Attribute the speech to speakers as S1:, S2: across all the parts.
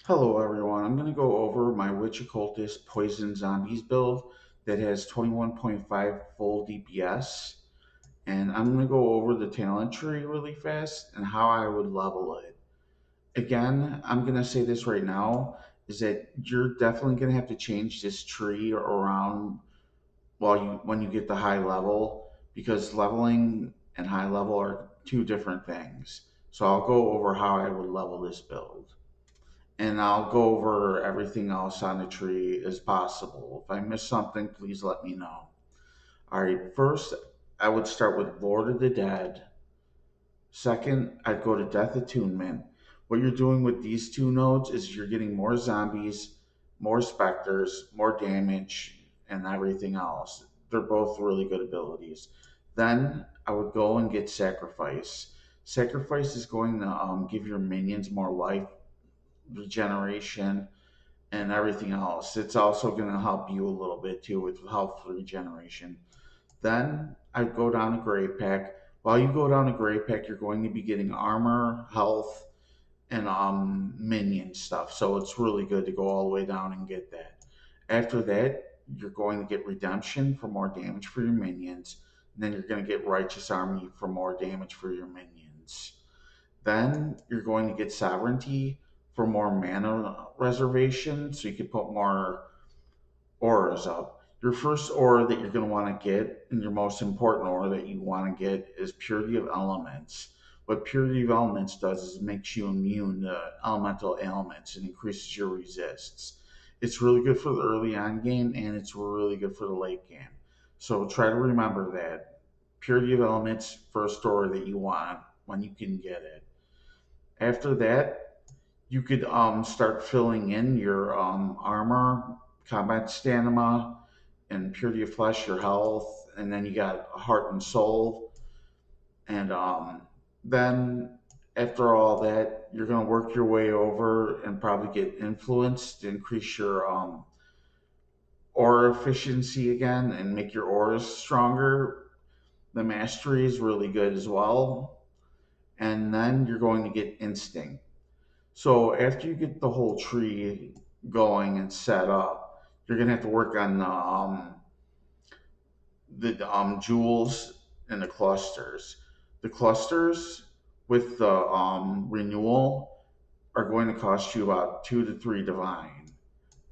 S1: Hello everyone, I'm going to go over my Witch Occultist Poison Zombies build that has 21.5 full DPS, and I'm going to go over the talent tree really fast and how I would level it. Again, I'm going to say this right now, is that you're definitely going to have to change this tree around when you get the high level, because leveling and high level are two different things. So I'll go over how I would level this build, and I'll go over everything else on the tree as possible. If I miss something, please let me know. All right, first, I would start with Lord of the Dead. Second, I'd go to Death Attunement. What you're doing with these two nodes is you're getting more zombies, more specters, more damage, and everything else. They're both really good abilities. Then I would go and get Sacrifice. Sacrifice is going to give your minions more life regeneration and everything else. It's also going to help you a little bit too with health regeneration. Then I go down to Grave Pack. While you go down to Grave Pack, you're going to be getting armor, health, and minion stuff. So it's really good to go all the way down and get that. After that, you're going to get Redemption for more damage for your minions. And then you're going to get Righteous Army for more damage for your minions. Then you're going to get Sovereignty for more mana reservation, so you can put more auras up. Your first aura that you're going to want to get, and your most important aura that you want to get, is Purity of Elements. What Purity of Elements does is it makes you immune to elemental ailments and increases your resists. It's really good for the early on game, and it's really good for the late game. So try to remember that. Purity of Elements, first aura that you want when you can get it. After that, you could start filling in your armor, combat stamina, and purity of flesh, your health, and then you got heart and soul. And then after all that, you're going to work your way over and probably get influence to increase your aura efficiency again and make your auras stronger. The mastery is really good as well. And then you're going to get instinct. So after you get the whole tree going and set up, you're gonna have to work on the jewels and the clusters. The clusters with the renewal are going to cost you about 2 to 3 divine,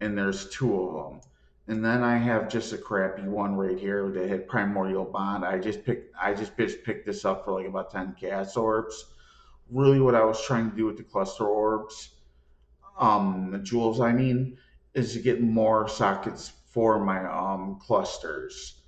S1: and there's two of them. And then I have just a crappy one right here that had primordial bond. I just picked this up for like about 10 gas orbs. Really, what I was trying to do with the cluster orbs, the jewels I mean, is to get more sockets for my clusters.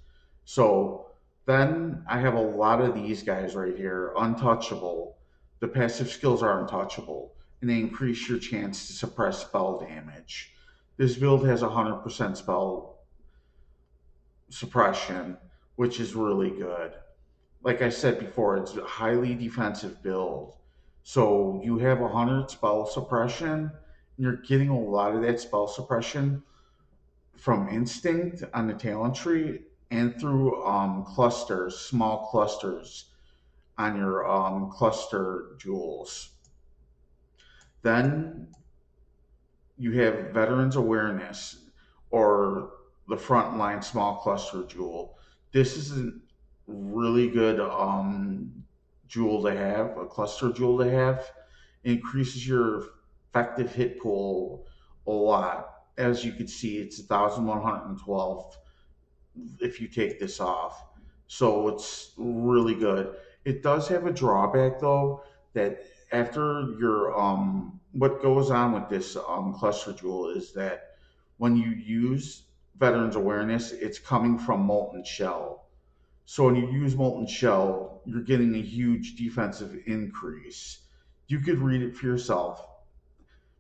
S1: So then I have a lot of these guys right here, untouchable. The passive skills are untouchable, and they increase your chance to suppress spell damage. This build has 100% spell suppression, which is really good. Like I said before, it's a highly defensive build. So you have 100 spell suppression, and you're getting a lot of that spell suppression from instinct on the talent tree and through clusters, small clusters on your cluster jewels. Then you have veterans awareness, or the frontline small cluster jewel. This is a really good jewel to have, a cluster jewel to have. It increases your effective hit pool a lot. As you can see, it's 1,112 if you take this off. So it's really good. It does have a drawback though, that after your what goes on with this cluster jewel is that when you use veterans awareness, it's coming from molten shell. So when you use molten shell, you're getting a huge defensive increase. You could read it for yourself,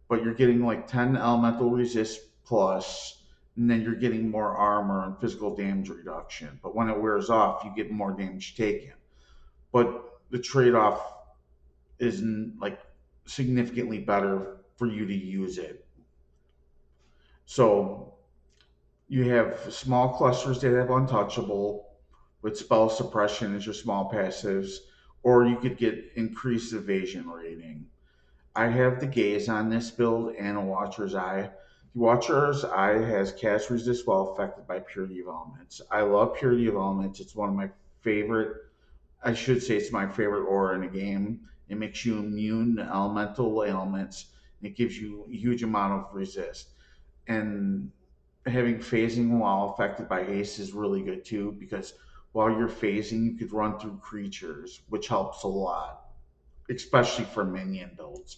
S1: but you're getting like 10 elemental resist plus, and then you're getting more armor and physical damage reduction. But when it wears off, you get more damage taken. But the trade off is like significantly better for you to use it. So you have small clusters that have untouchable with spell suppression as your small passives, or you could get increased evasion rating. I have the Gaze on this build and a Watcher's Eye. The Watcher's Eye has cast resist while affected by Purity of Elements. I love Purity of Elements. It's one of my favorite, I should say it's my favorite aura in a game. It makes you immune to elemental ailments. And it gives you a huge amount of resist. And having phasing while affected by haste is really good too, because while you're phasing, you could run through creatures, which helps a lot, especially for minion builds.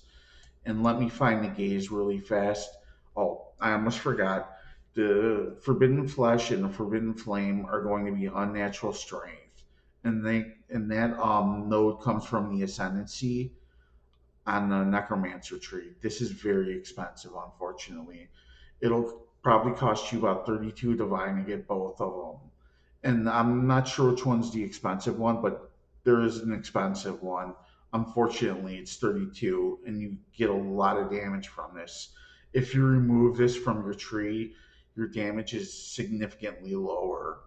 S1: And let me find the gaze really fast. Oh, I almost forgot. The Forbidden Flesh and the Forbidden Flame are going to be unnatural strength, and that node comes from the Ascendancy on the Necromancer tree. This is very expensive, unfortunately. It'll probably cost you about 32 divine to get both of them. And I'm not sure which one's the expensive one, but there is an expensive one. Unfortunately, it's 32, and you get a lot of damage from this. If you remove this from your tree, your damage is significantly lower.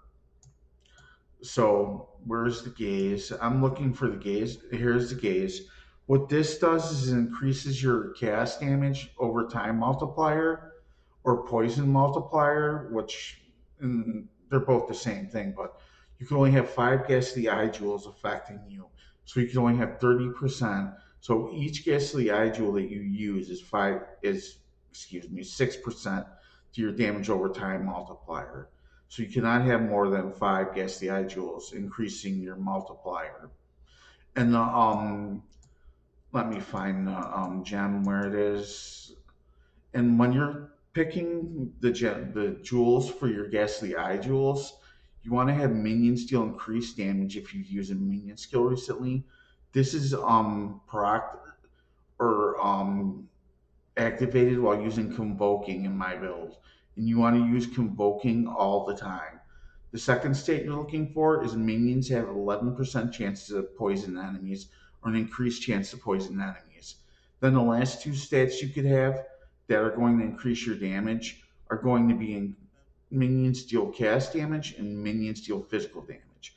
S1: So, where's the gaze? I'm looking for the gaze. Here's the gaze. What this does is it increases your cast damage over time multiplier or poison multiplier, which they're both the same thing, but you can only have 5 ghastly eye jewels affecting you. So you can only have 30%. So each ghastly eye jewel that you use is 6% to your damage over time multiplier. So you cannot have more than 5 ghastly eye jewels, increasing your multiplier. And let me find the gem where it is. And when you're picking the jewels for your ghastly eye jewels, you want to have minions deal increased damage if you've used a minion skill recently. This is proc or activated while using Convoking in my build, and you want to use Convoking all the time. The second state you're looking for is minions have 11% chances of poison enemies or an increased chance to poison enemies. Then the last two stats you could have that are going to increase your damage are going to be in minions deal cast damage and minions deal physical damage.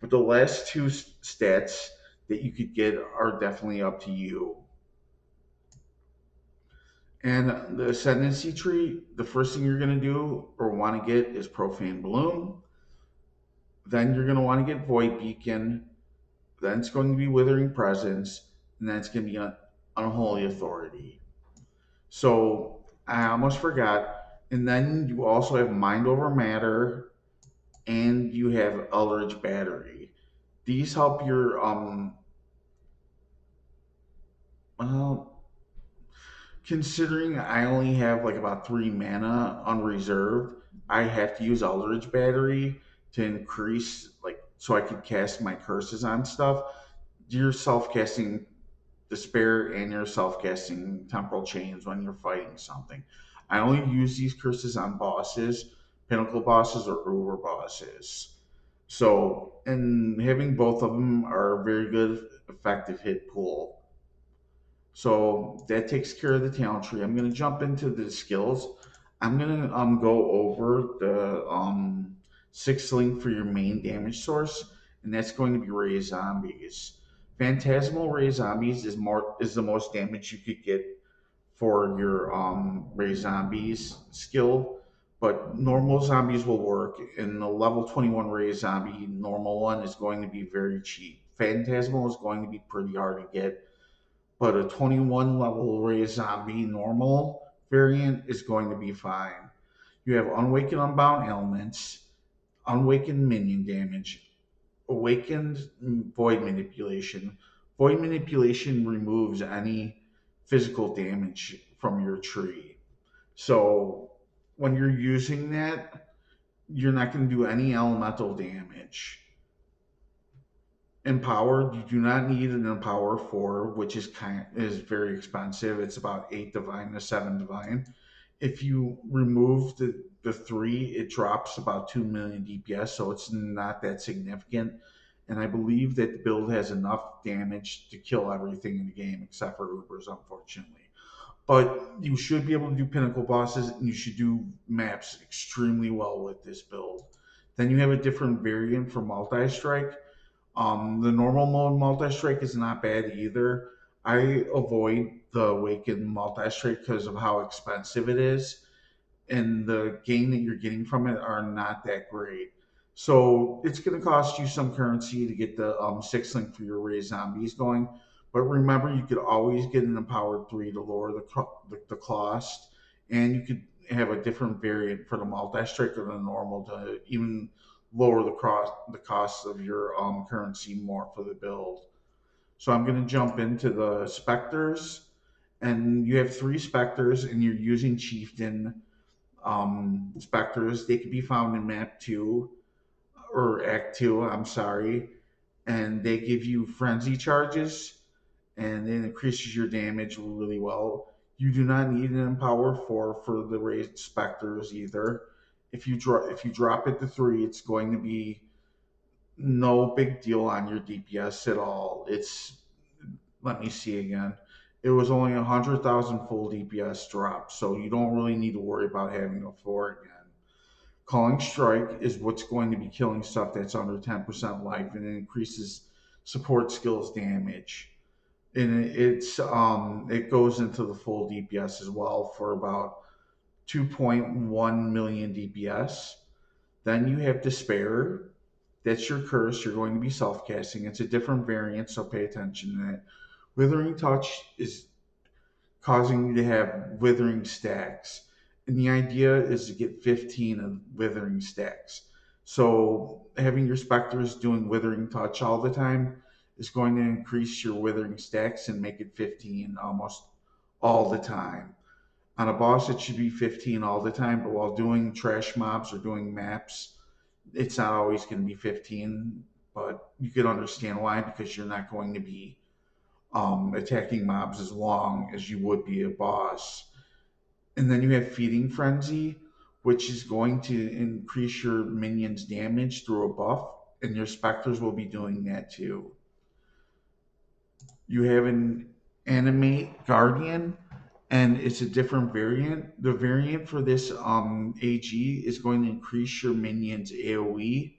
S1: But the last two stats that you could get are definitely up to you. And the ascendancy tree, the first thing you're going to do or want to get is Profane Bloom. Then you're going to want to get Void Beacon. Then it's going to be Withering Presence. And then it's going to be Unholy Authority. So I almost forgot. And then you also have Mind Over Matter and you have Eldritch Battery. These help your well, considering I only have like about 3 mana unreserved, I have to use Eldritch Battery to increase, like, so I could cast my curses on stuff. You're self casting Despair and you're self casting Temporal Chains when you're fighting something. I only use these curses on bosses, pinnacle bosses, or uber bosses. So, and having both of them are a very good, effective hit pool. So that takes care of the talent tree. I'm going to jump into the skills. I'm going to go over the sixth link for your main damage source, and that's going to be Ray Zombies. Phantasmal Ray Zombies is the most damage you could get for your Ray Zombies skill, but normal zombies will work. And the level 21 Ray Zombie normal one is going to be very cheap. Phantasmal is going to be pretty hard to get, but a 21 level Ray Zombie normal variant is going to be fine. You have Unwakened Unbound Ailments, Unwakened Minion Damage, Awakened Void Manipulation. Void Manipulation removes any physical damage from your tree. So when you're using that, you're not going to do any elemental damage. Empowered, you do not need an Empower 4, which is very expensive. It's about 8 divine to 7 divine. If you remove the 3, it drops about 2 million DPS, so it's not that significant. And I believe that the build has enough damage to kill everything in the game except for Ubers, unfortunately. But you should be able to do pinnacle bosses, and you should do maps extremely well with this build. Then you have a different variant for multi-strike. The normal mode multi-strike is not bad either. I avoid the Awakened multi-strike because of how expensive it is, and the gain that you're getting from it are not that great. So it's going to cost you some currency to get the 6 link for your raised zombies going. But remember, you could always get an empowered 3 to lower the cost, and you could have a different variant for the multi-strike or the normal to even lower the cost of your currency more for the build. So I'm going to jump into the Spectres, and you have 3 Spectres, and you're using Chieftain Spectres. They can be found in Map 2 or Act 2, I'm sorry, and they give you frenzy charges, and it increases your damage really well. You do not need an Empower 4 for the raised Spectres either. If you drop it to 3, it's going to be no big deal on your DPS at all. Let me see again. It was only 100,000 full DPS drop, so you don't really need to worry about having a 4 again. Calling Strike is what's going to be killing stuff that's under 10% life, and it increases support skills damage. And it goes into the full DPS as well for about 2.1 million DPS. Then you have Despair. That's your curse. You're going to be self casting. It's a different variant, so pay attention to that. Withering Touch is causing you to have withering stacks. And the idea is to get 15 of withering stacks. So having your specters doing withering touch all the time is going to increase your withering stacks and make it 15 almost all the time. On a boss, it should be 15 all the time, but while doing trash mobs or doing maps, it's not always going to be 15. But you can understand why, because you're not going to be attacking mobs as long as you would be a boss. And then you have Feeding Frenzy, which is going to increase your minions' damage through a buff, and your specters will be doing that too. You have an Animate Guardian, and it's a different variant. The variant for this AG is going to increase your minions' AoE,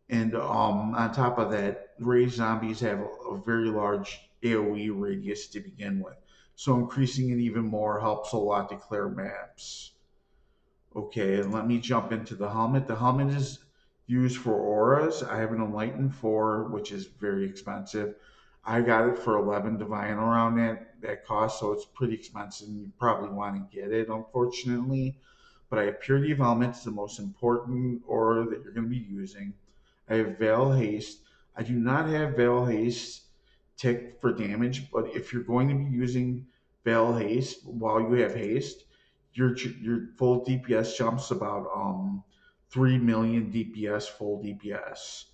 S1: and on top of that, raised zombies have a very large AoE radius to begin with. So increasing it even more helps a lot to clear maps. Okay, and let me jump into the helmet. The helmet is used for auras. I have an Enlightened 4, which is very expensive. I got it for 11 divine around that cost, so it's pretty expensive, and you probably want to get it, unfortunately. But I have Purity of Element, it's the most important aura that you're going to be using. I have Veil Haste. I do not have Veil Haste ticked for damage, but if you're going to be using Veil Haste while you have haste, your full DPS jumps about 3 million DPS full DPS.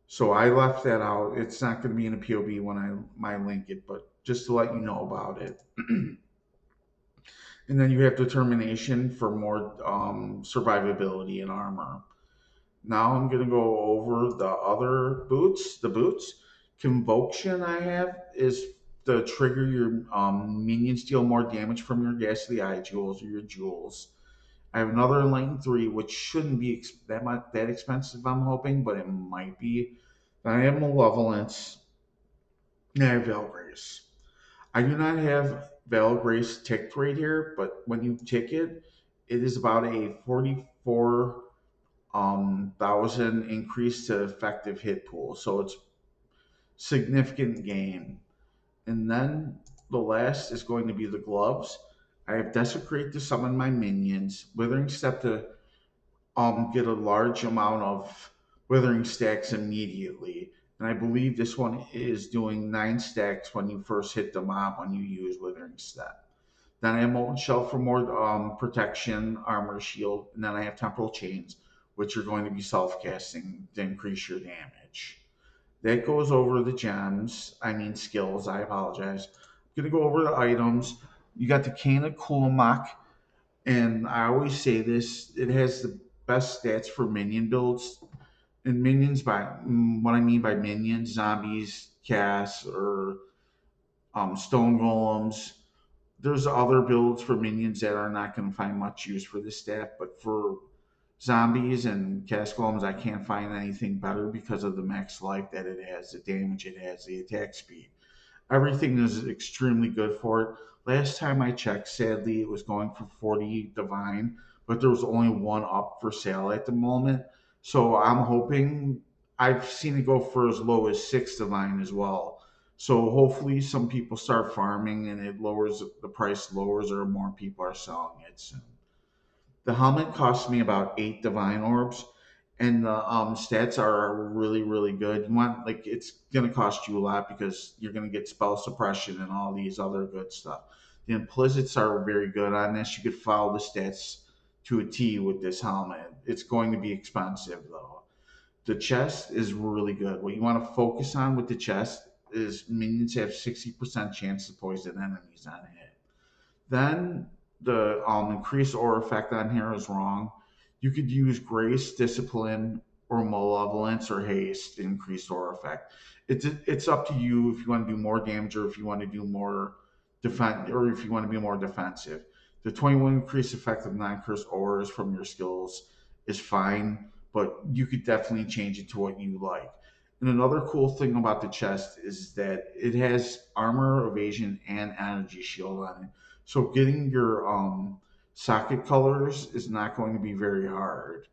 S1: So I left that out. It's not going to be in a PoB when I link it, but just to let you know about it. And then you have Determination for more survivability and armor. Now I'm going to go over the other boots. The boots. Convocation I have is to trigger your minions deal more damage from your ghastly eye jewels or your jewels. I have another Enlightened 3, which shouldn't be that expensive, I'm hoping, but it might be. Then I have Malevolence, and I have Valgrace. I do not have Valgrace ticked right here, but when you tick it, it is about a 44 thousand increase to effective hit pool. So it's significant gain. And then the last is going to be the gloves. I have Desecrate to summon my minions, Withering Step to get a large amount of Withering stacks immediately. And I believe this one is doing 9 stacks when you first hit the mob when you use Withering Step. Then I have Molten Shell for more protection, armor, shield, and then I have Temporal Chains, which are going to be self-casting to increase your damage. That goes over the gems, I mean skills, I apologize. I'm going to go over the items. You got the Cane of Kulamak, and I always say this, it has the best stats for minion builds. And minions, what I mean by minions, zombies, casts, or stone golems. There's other builds for minions that are not going to find much use for this stat, but for zombies and cast golems, I can't find anything better because of the max life that it has, the damage it has, the attack speed. Everything is extremely good for it. Last time I checked, sadly, it was going for 40 divine, but there was only one up for sale at the moment. So I'm hoping, I've seen it go for as low as 6 divine as well. So hopefully some people start farming and it lowers the price lowers or more people are selling it soon. The helmet cost me about 8 divine orbs, and the stats are really, really good. You want, like, it's gonna cost you a lot because you're gonna get spell suppression and all these other good stuff. The implicits are very good on this. You could follow the stats to a T with this helmet. It's going to be expensive though. The chest is really good. What you want to focus on with the chest is minions have 60% chance to poison enemies on hit. Then the increased aura effect on here is wrong. You could use grace, discipline, or malevolence or haste to increase aura effect. It's up to you if you want to do more damage or if you want to do more defense or if you want to be more defensive. The 21 increased effect of non-cursed auras from your skills is fine, but you could definitely change it to what you like. And another cool thing about the chest is that it has armor, evasion, and energy shield on it. So getting your socket colors is not going to be very hard.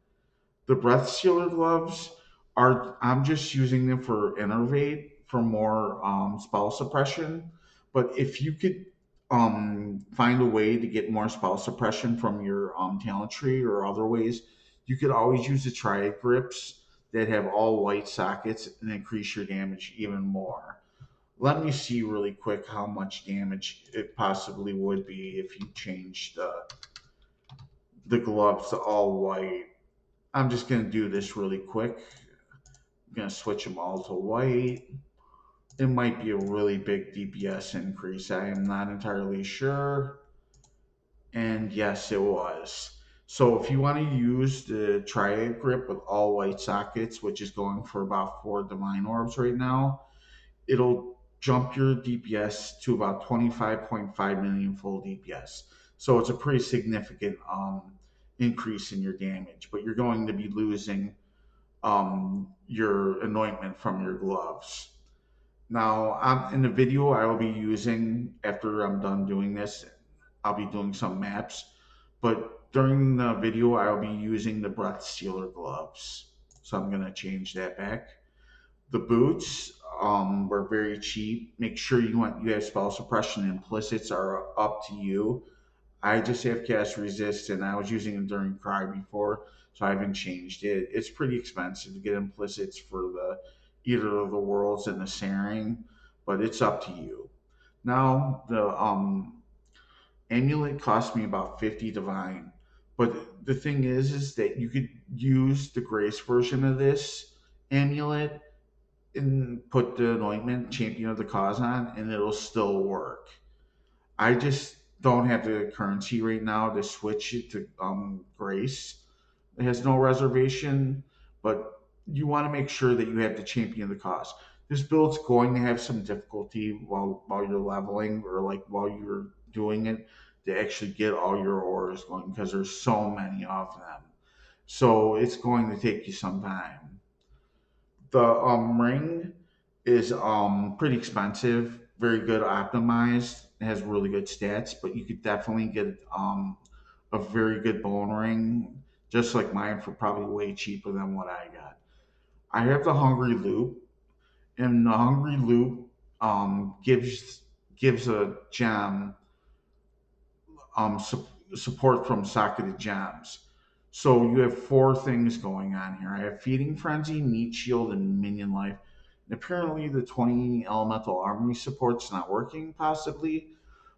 S1: The breath sealer gloves are, I'm just using them for innervate for more spell suppression. But if you could find a way to get more spell suppression from your talent tree or other ways, you could always use the triad grips that have all white sockets and increase your damage even more. Let me see really quick how much damage it possibly would be if you changed the gloves to all white. I'm just going to do this really quick. I'm going to switch them all to white. It might be a really big DPS increase. I am not entirely sure. And yes, it was. So if you want to use the triad grip with all white sockets, which is going for about 4 divine orbs right now, it'll jump your DPS to about 25.5 million full DPS. So it's a pretty significant increase in your damage, but you're going to be losing your anointment from your gloves. Now, in the video I will be using, after I'm done doing this, I'll be doing some maps, but during the video I will be using the breath sealer gloves. So I'm going to change that back. The boots were very cheap. Make sure you have spell suppression. Implicits are up to you. I just have cast resist, and I was using it during Cry before, so I haven't changed it. It's pretty expensive to get implicits for the either of the worlds and the Saring, but it's up to you. Now the amulet cost me about 50 divine, but the thing is that you could use the grace version of this amulet and put the anointment champion of the cause on and it'll still work. I just don't have the currency right now to switch it to grace. It has no reservation, but you want to make sure that you have the champion of the cause. This build's going to have some difficulty while you're leveling or like while you're doing it to actually get all your auras going because there's so many of them. So it's going to take you some time. The ring is pretty expensive, very good optimized. It has really good stats, but you could definitely get a very good bone ring, just like mine, for probably way cheaper than what I got. I have the Hungry Loop, and the Hungry Loop gives a gem support from socketed gems. So you have 4 things going on here. I have Feeding Frenzy, Meat Shield, and Minion Life. And apparently the 20 Elemental Armory support's not working, possibly.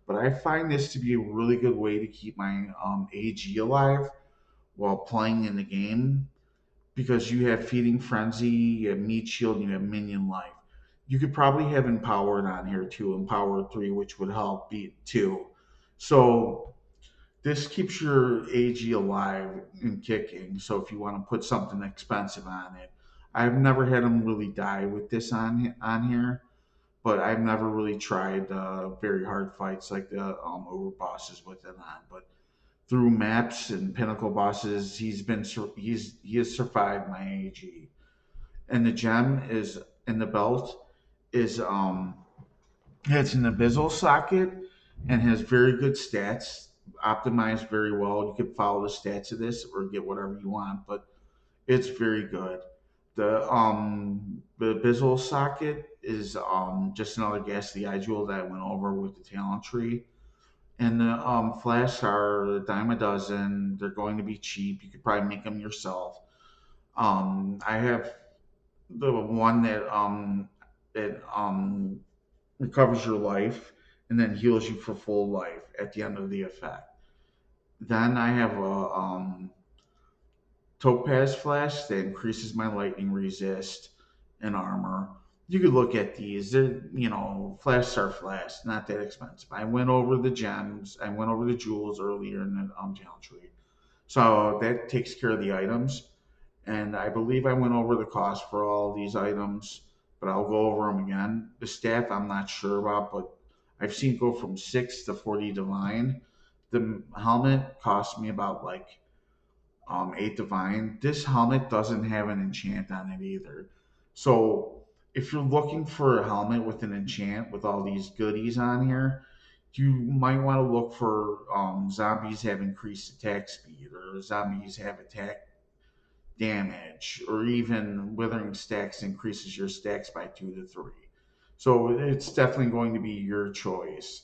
S1: But I find this to be a really good way to keep my AG alive while playing in the game. Because you have Feeding Frenzy, you have Meat Shield, and you have Minion Life. You could probably have Empowered on here too, Empowered 3, which would help beat 2. So this keeps your AG alive and kicking. So if you want to put something expensive on it, I've never had them really die with this on here, but I've never really tried very hard fights like the over bosses with it on. But through maps and pinnacle bosses, he has survived my AG. And the gem is in the belt is It's an abyssal socket and has very good stats, optimized very well. You can follow the stats of this or get whatever you want, but it's very good. The abyssal socket is just another gas the eye jewel that I went over with the talent tree. And the flasks are a dime a dozen. They're going to be cheap. You could probably make them yourself. I have the one that recovers your life and then heals you for full life at the end of the effect. Then I have a topaz flask that increases my lightning resist and armor. You could look at these. They're, flasks are flasks, not that expensive. I went over the gems. I went over the jewels earlier in the talent tree. So that takes care of the items. And I believe I went over the cost for all these items, but I'll go over them again. The staff I'm not sure about, but I've seen it go from 6 to 40 divine. The helmet cost me about like 8 divine. This helmet doesn't have an enchant on it either. So if you're looking for a helmet with an enchant with all these goodies on here, you might want to look for zombies have increased attack speed or zombies have attack damage, or even withering stacks increases your stacks by 2 to 3. So it's definitely going to be your choice.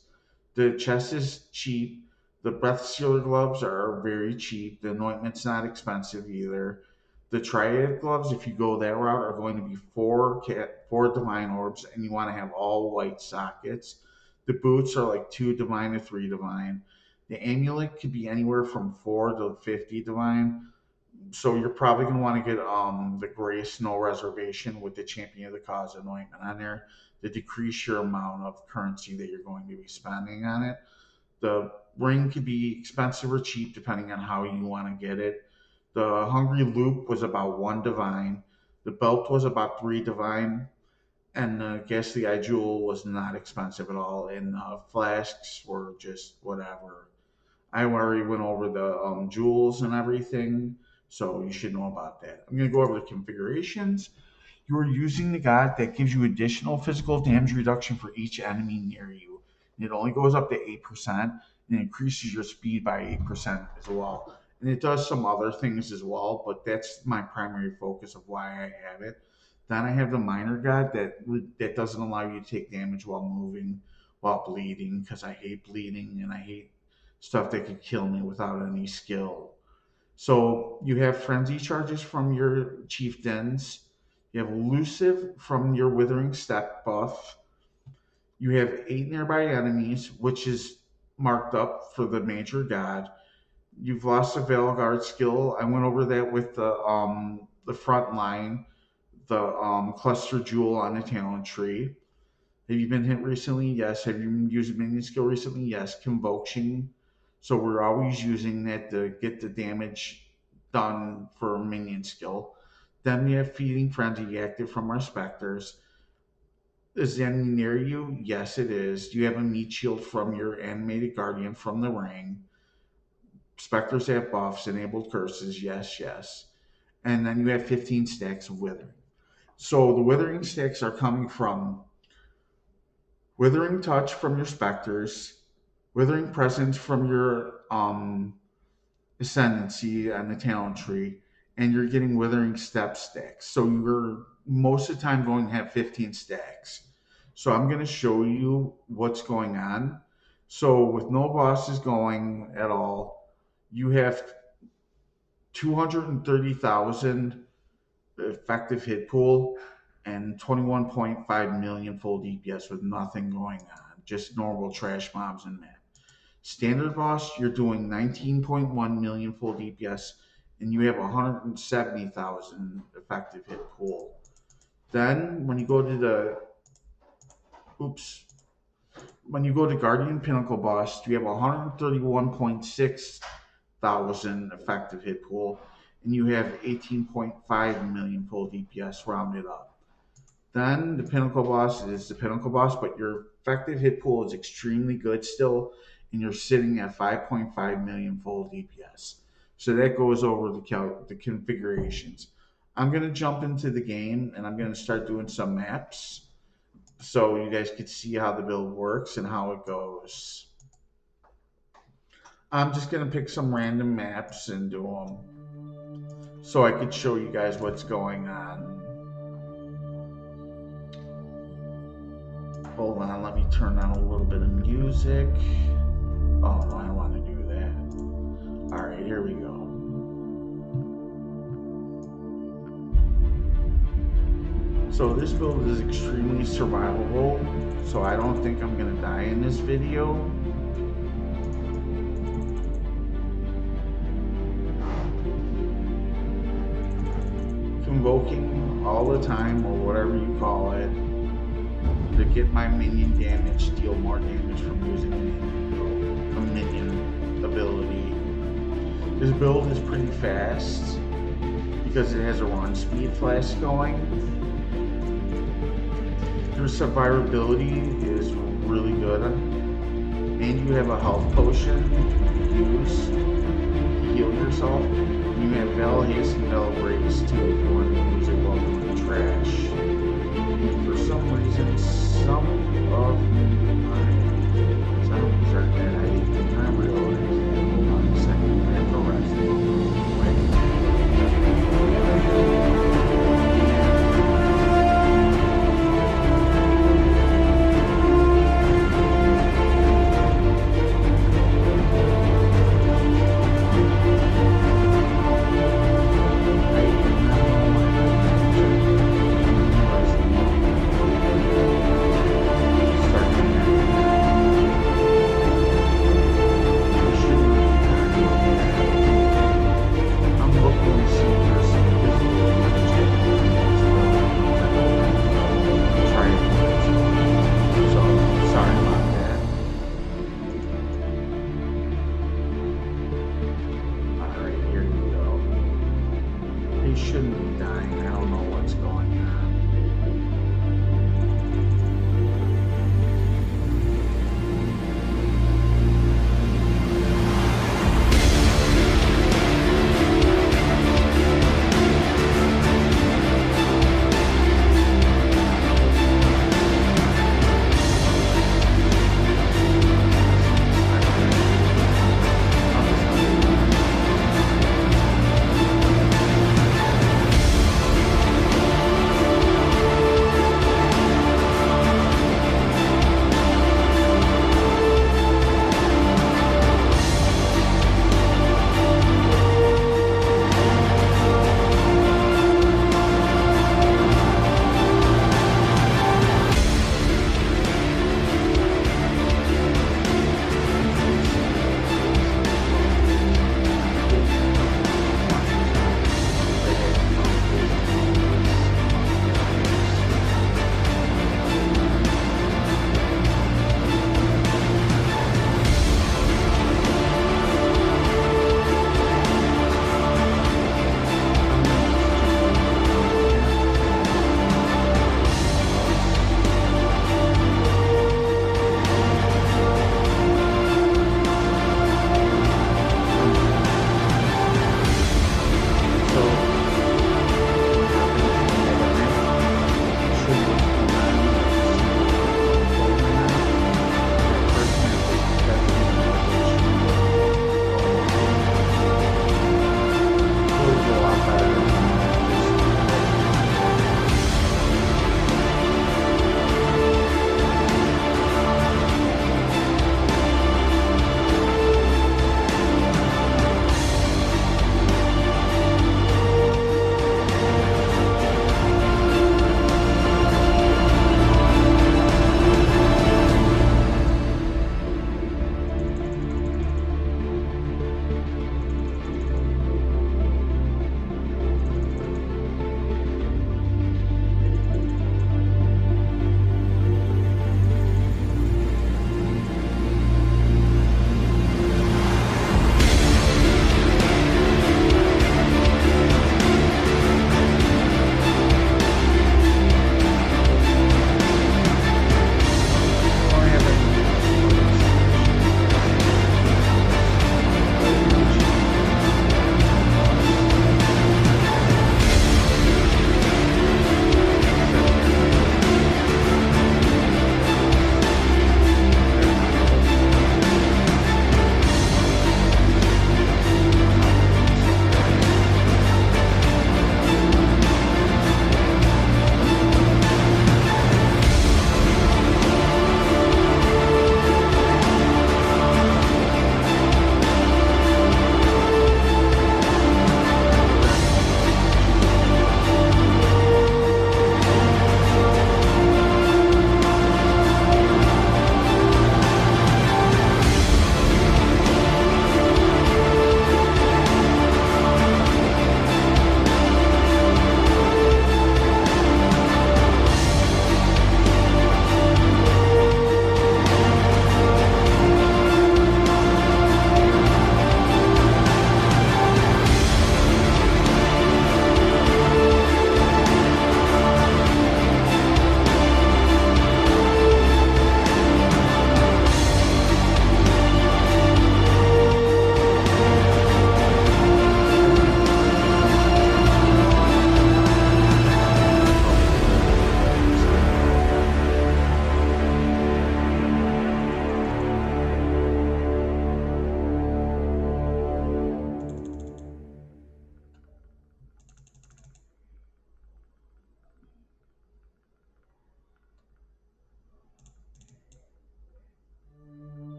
S1: The chest is cheap. The breath sealer gloves are very cheap. The anointment's not expensive either. The triad gloves, if you go that route, are going to be four divine orbs, and you want to have all white sockets. The boots are like 2 divine to 3 divine. The amulet could be anywhere from 4 to 50 divine, so you're probably going to want to get the Grace No Reservation with the Champion of the Cause anointment on there to decrease your amount of currency that you're going to be spending on it. The ring could be expensive or cheap depending on how you want to get it. The Hungry Loop was about 1 divine. The belt was about 3 divine. And the Ghastly Eye Jewel was not expensive at all. And flasks were just whatever. I already went over the jewels and everything, so you should know about that. I'm going to go over the configurations. You are using the god that gives you additional physical damage reduction for each enemy near you. And it only goes up to 8% and increases your speed by 8% as well. And it does some other things as well, but that's my primary focus of why I have it. Then I have the minor god that doesn't allow you to take damage while moving, while bleeding, because I hate bleeding and I hate stuff that could kill me without any skill. So you have frenzy charges from your chieftains. You have elusive from your withering step buff. You have 8 nearby enemies, which is marked up for the major god. You've lost a Veil Guard skill. I went over that with the front line, the cluster jewel on the talent tree. Have you been hit recently? Yes. Have you used a minion skill recently? Yes. Convocation. So we're always using that to get the damage done for a minion skill. Then we have Feeding Frenzy active from our Spectres. Is the enemy near you? Yes, it is. Do you have a meat shield from your animated guardian from the ring? Spectres have buffs, enabled curses. Yes, yes. And then you have 15 stacks of withering. So the withering stacks are coming from Withering Touch from your Spectres, Withering Presence from your Ascendancy on the talent tree, and you're getting Withering Step stacks. So you're most of the time going to have 15 stacks. So I'm going to show you what's going on. So with no bosses going at all, you have 230,000 effective hit pool and 21.5 million full DPS with nothing going on, just normal trash mobs and map. Standard boss, you're doing 19.1 million full DPS and you have 170,000 effective hit pool. Then when you go to the oops, when you go to Guardian Pinnacle boss, you have 131.6 thousand effective hit pool, and you have 18.5 million full DPS rounded up. Then the Pinnacle boss is the Pinnacle boss, but your effective hit pool is extremely good still, and you're sitting at 5.5 million full DPS. So that goes over the configurations. I'm going to jump into the game and I'm going to start doing some maps. so you guys can see how the build works and how it goes. I'm just going to pick some random maps and do them so I could show you guys what's going on. Hold on, let me turn on a little bit of music. Oh no, I don't want to do that. Alright, here we go. So this build is extremely survivable, so I don't think I'm going to die in this video. Convoking all the time, or whatever you call it, to get my minion damage, deal more damage from using a minion ability. This build is pretty fast because it has a run speed flash going. Your survivability is really good, and you have a health potion you can use to heal yourself. You have Val Haste and Val Breaks too if you want to use it while doing trash. For some reason, some of my zombies are dead. I did not realize that. Hold on a second. I have to rest real quick.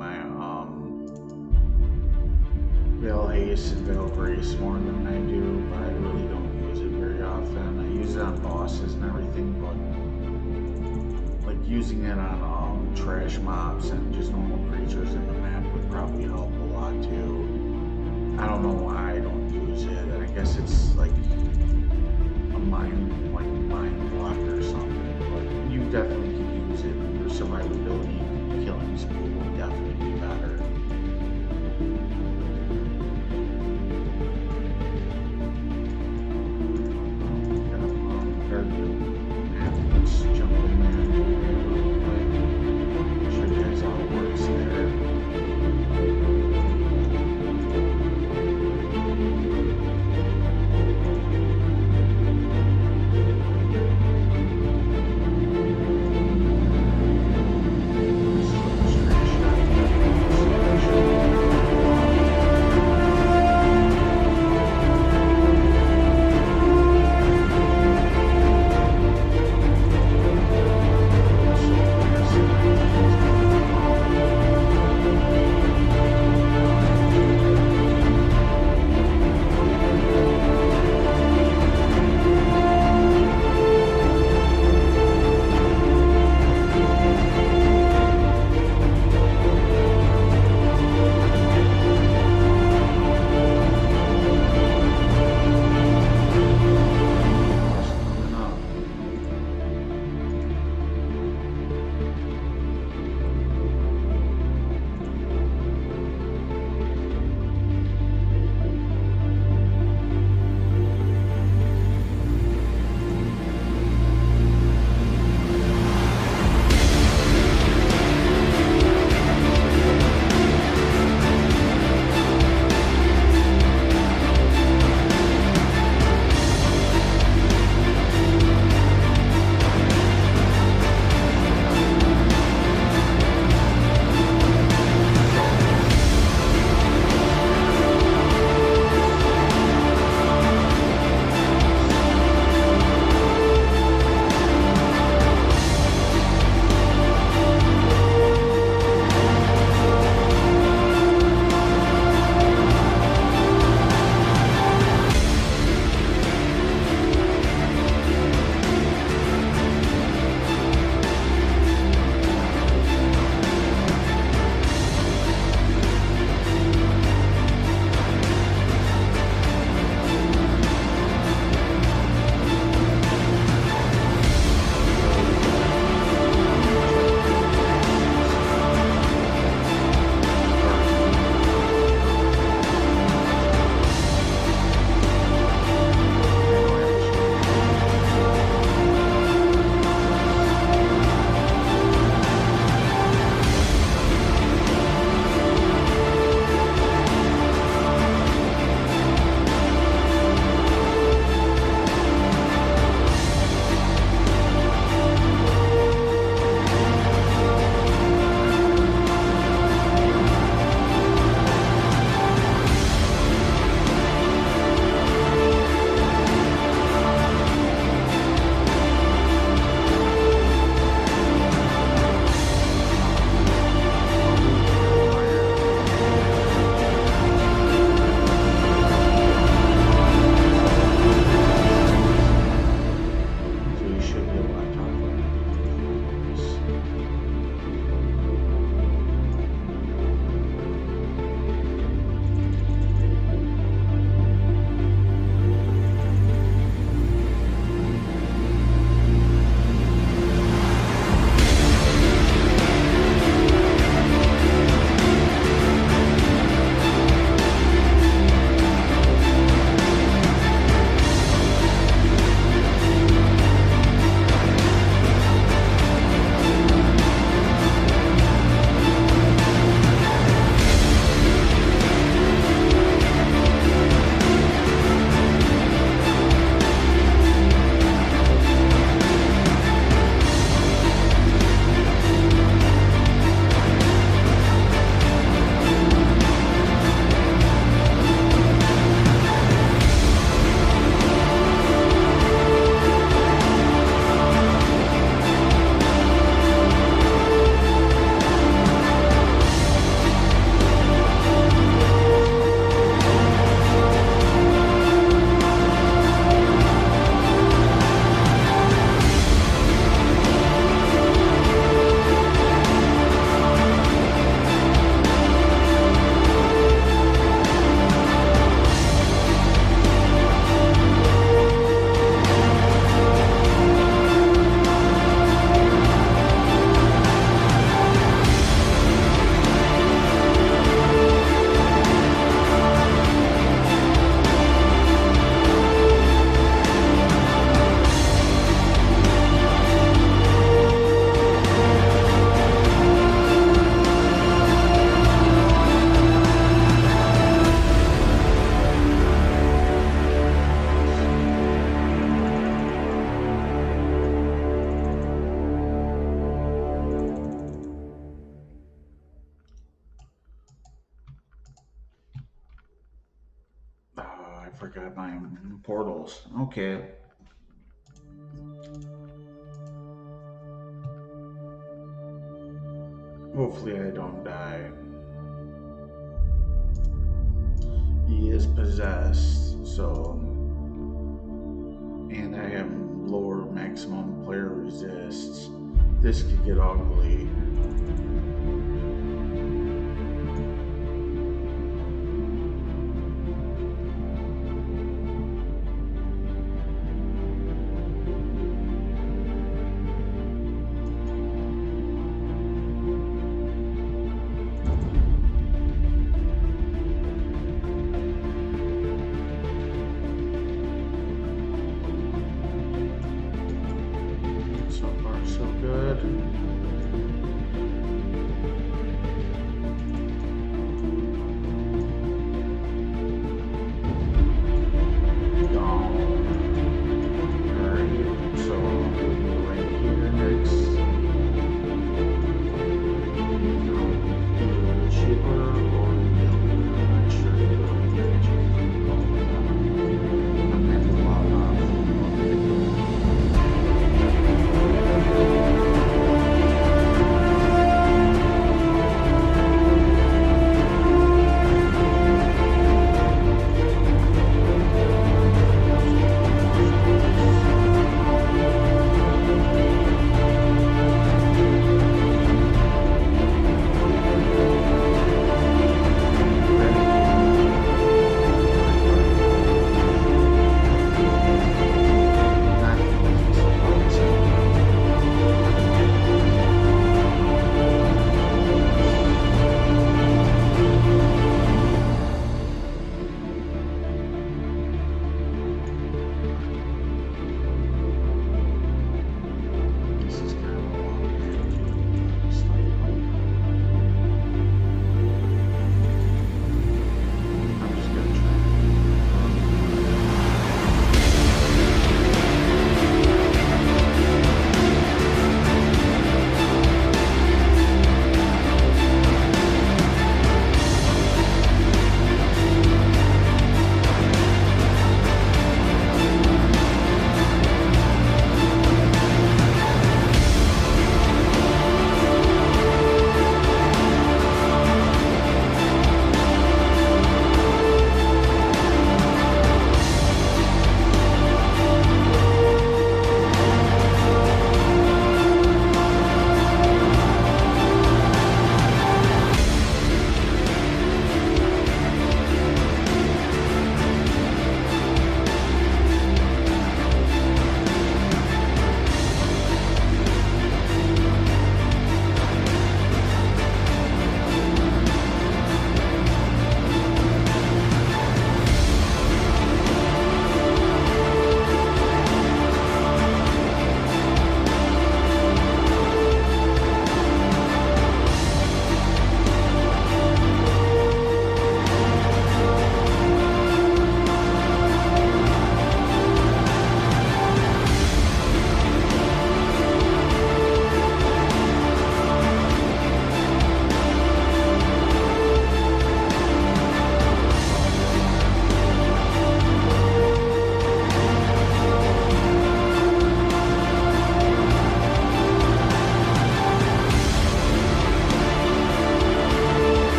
S1: my Veil Haste and Veil Grace more than I do, but I really don't use it very often. I use it on bosses and everything, but like using it on trash mobs and just normal creatures in the map would probably help a lot too. I don't know why I don't use it. I guess it's like a mind block or something, but you definitely can use it. Your survivability killing spool will definitely be better. Let's jump in there real quick. Show you guys how it works there. This is a straight shot. I forgot my portals. Okay. Hopefully I don't die. He is possessed, so... And I have lower maximum player resists. This could get ugly. So far, so good.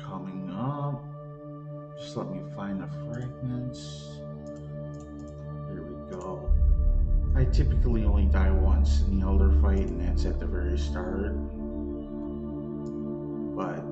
S1: coming up. Just let me find the fragments. Here we go. I typically only die once in the Elder fight, and that's at the very start. But